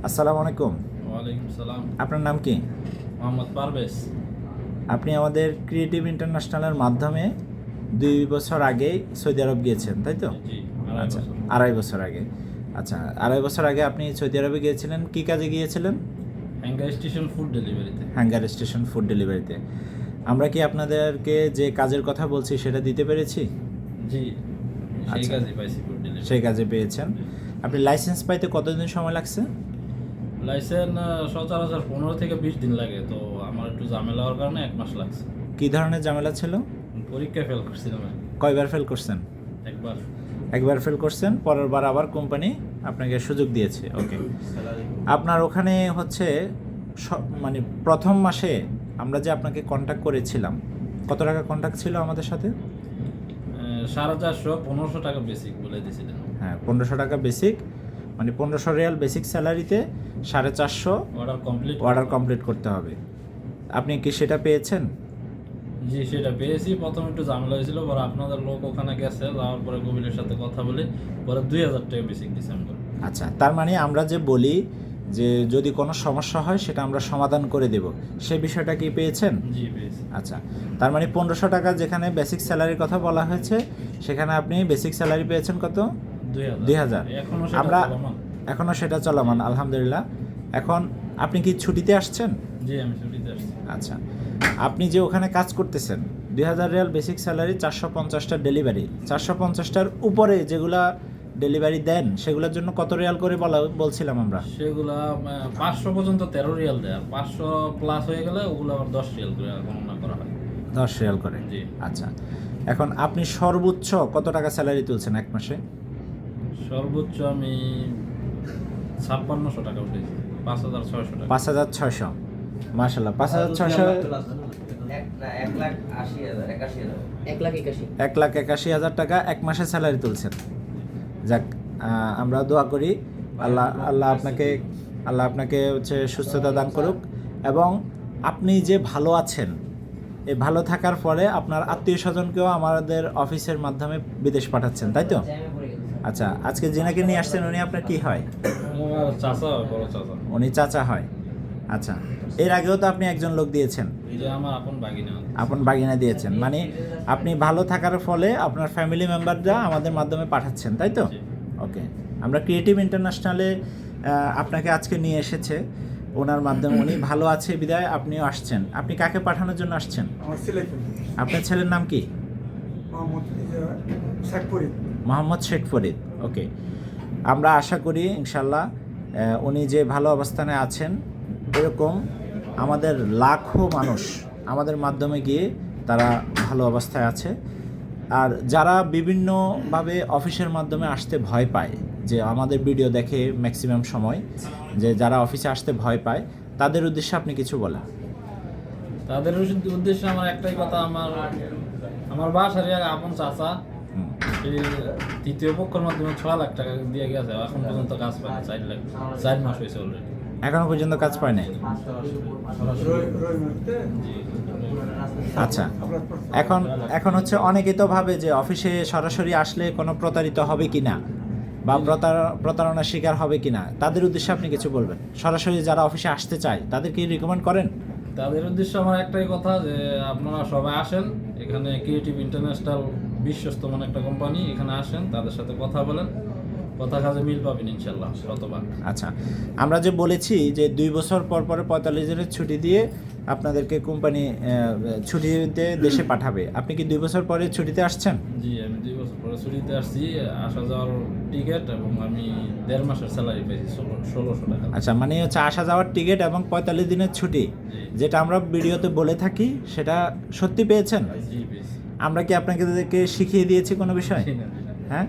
আসসালামু আলাইকুম। ওয়ালাইকুম সালাম। আপনার নাম কি? মোহাম্মদ পারভেজ। আপনি আমাদের ক্রিয়েটিভ ইন্টারন্যাশনালের মাধ্যমে 2 বছর আগে সৌদি আরব গিয়েছেন, তাই তো? জি, আচ্ছা, 2.5 বছর আগে। আচ্ছা, 2.5 বছর আগে আপনি সৌদি আরবে গিয়েছিলেন, কি কাজে গিয়েছিলেন? হ্যাঙ্গার স্টেশন ফুড ডেলিভারিতে। হ্যাঙ্গার স্টেশন ফুড ডেলিভারিতে। আমরা কি আপনাদেরকে যে কাজের কথা বলছি সেটা দিতে পেরেছি? জি, সেই আচ্ছা। কাজে পাইছি ফুড ডেলিভারি। সেই কাজে পেয়েছেন। আপনি লাইসেন্স পাইতে কতদিন সময় লাগছে? লাইসেন্স সচরাচর 15 থেকে 20 দিন লাগে, তো আমার একটু ঝামেলা হওয়ার কারণে 1 মাস লাগছে। কি ধরনের ঝামেলা ছিল? পরীক্ষায় ফেল করছিলাম আমি। কয়বার ফেল করছেন? একবার। একবার ফেল করছেন, পরের বার আবার কোম্পানি আপনাকে সুযোগ দিয়েছে। ওকে, আপনার ওখানে হচ্ছে মানে প্রথম মাসে আমরা যে আপনাকে কন্ট্যাক্ট করেছিলাম, কত টাকা কন্ট্যাক্ট ছিল আমাদের সাথে? 450 1500 টাকা বেসিক বলে দিয়েছিলেন। হ্যাঁ, 1500 টাকা বেসিক, মানে 1500 রিয়াল বেসিক স্যালারিতে 450 অর্ডার কমপ্লিট করতে হবে। আপনি কি সেটা পেয়েছেন? জি, সেটা পেয়েছি। প্রথম একটু ঝামেলা হয়েছিল, পরে আপনাদের লোক ওখানে গেছে, যাওয়ার পরে কবিলের সাথে কথা বলে পরে 2000 টাকা বেসিক দিয়েছি আমরা। আচ্ছা, তার মানে আমরা যে বলি যে যদি কোনো সমস্যা হয় সেটা আমরা সমাধান করে দেব, সে বিষয়টা কি পেয়েছেন? জি, পেয়েছি। আচ্ছা, তার মানে 1500 টাকা যেখানে বেসিক স্যালারির কথা বলা হয়েছে, সেখানে আপনি বেসিক স্যালারি পেয়েছেন কত? 2000। আমরা এখনও সেটা চলমান, আলহামদুলিল্লাহ। এখন আপনি কি ছুটিতে আসছেন? জি, আমি ছুটিতে আসছি। আচ্ছা, আপনি যে ওখানে কাজ করতেছেন, 2000 রিয়াল বেসিক স্যালারি, 450টা ডেলিভারি, 450টার উপরে যেগুলা ডেলিভারি দেন সেগুলোর জন্য কত রিয়াল করে বলছিলাম আমরা? সেগুলা 500 পর্যন্ত 13 রিয়াল দেয়, আর 500 প্লাস হয়ে গেলে ওগুলো আবার 10 রিয়াল করে গণনা করা হয়। 10 রিয়াল করে। জি। আচ্ছা, এখন আপনি সর্বোচ্চ কত টাকা স্যালারি তুলছেন এক মাসে? সর্বোচ্চ আমি 5600 টাকা উঠেছি, 5600 টাকা। 5600। মাশাআল্লাহ, 5600। 1,81,000 টাকা এক মাসে স্যালারি তুলছেন। যাক, আমরা দোয়া করি আল্লাহ আপনাকে হচ্ছে সুস্থতা দান করুক, এবং আপনি যে ভালো আছেন, এই ভালো থাকার ফলে আপনার আত্মীয় স্বজনকেও আমাদের অফিসের মাধ্যমে বিদেশ পাঠাচ্ছেন, তাই তো? আচ্ছা, আজকে যিনাকে নিয়ে আসছেন উনি আপনার কি হয়? আমার চাচা হয়, বড় চাচা। উনি চাচা হয়। আচ্ছা, এর আগেও তো আপনি একজন লোক দিয়েছেন, এই যে আমার আপন বাগিনা। আপন বাগিনা দিয়েছেন, মানে আপনি ভালো থাকার ফলে আপনার ফ্যামিলি মেম্বাররা আমাদের মাধ্যমে পাঠাচ্ছেন, তাই তো? জি। ওকে, আমরা ক্রিয়েটিভ ইন্টারন্যাশনালে আপনাকে আজকে নিয়ে এসেছে, ওনার মাধ্যমে উনি ভালো আছে বিদায় আপনিও আসছেন। আপনি কাকে পাঠানোর জন্য আসছেন? আমার ছেলেকে। আপনার ছেলের নাম কি? মোহাম্মদ শেখ ফরিদ। মোহাম্মদ শেখ ফরিদ। ওকে, আমরা আশা করি ইনশাল্লাহ উনি যে ভালো অবস্থানে আছেন, এরকম আমাদের লাখো মানুষ আমাদের মাধ্যমে গিয়ে তারা ভালো অবস্থায় আছে। আর যারা বিভিন্নভাবে অফিসের মাধ্যমে আসতে ভয় পায়, যে আমাদের ভিডিও দেখে ম্যাক্সিমাম সময়, যে যারা অফিসে আসতে ভয় পায়, তাদের উদ্দেশ্যে আপনি কিছু বলেন। তাদের উদ্দেশ্যে আমার একটাই কথা, আমার বাসার আপন চাচা এই তৃতীয় পক্ষের মাধ্যমে 6 লাখ টাকা দিয়ে গেছে, এখন পর্যন্ত কাজ পায় না। 4 মাস হয়েছে অলরেডি, এখনো পর্যন্ত কাজ পায় নাই। আচ্ছা, এখন হচ্ছে অনেকেই তো ভাবে যে অফিসে সরাসরি আসলে কোনো প্রতারিত হবে কিনা, বা প্রতারণার শিকার হবে কিনা, তাদের উদ্দেশ্যে আপনি কিছু বলবেন। সরাসরি যারা অফিসে আসতে চায় তাদেরকে রিকমেন্ড করেন? তাদের উদ্দেশ্যে আমার একটাই কথা, যে আপনারা সবাই আসেন এখানে, ক্রিয়েটিভ ইন্টারন্যাশনাল বিশ্বস্ত মানে একটা কোম্পানি, এখানে আসেন, তাদের সাথে কথা বলেন, কথা কাজে মিল পাবেন ইনশাল্লাহ শতভাগ। আচ্ছা, আমরা যে বলেছি যে 2 বছর পর পরে 45 দিনের ছুটি দিয়ে আপনাদেরকে কোম্পানি ছুটিতে দেশে পাঠাবে, আপনি কি 2 বছর পরে ছুটিতে আসছেন? জি, আমি 2 বছর পরে ছুটিতে আসছি, আসা যাওয়ার টিকিট এবং আমি 1.5 মাসের স্যালারি পেয়েছি 1600 টাকা। আচ্ছা, মানে হচ্ছে আসা যাওয়ার টিকিট এবং 45 দিনের ছুটি, যেটা আমরা ভিডিওতে বলে থাকি, সেটা সত্যি পেয়েছেন? জি, পেয়েছি। আমরা কি আপনাদেরকে শিখিয়ে দিয়েছি কোনো বিষয়? হ্যাঁ,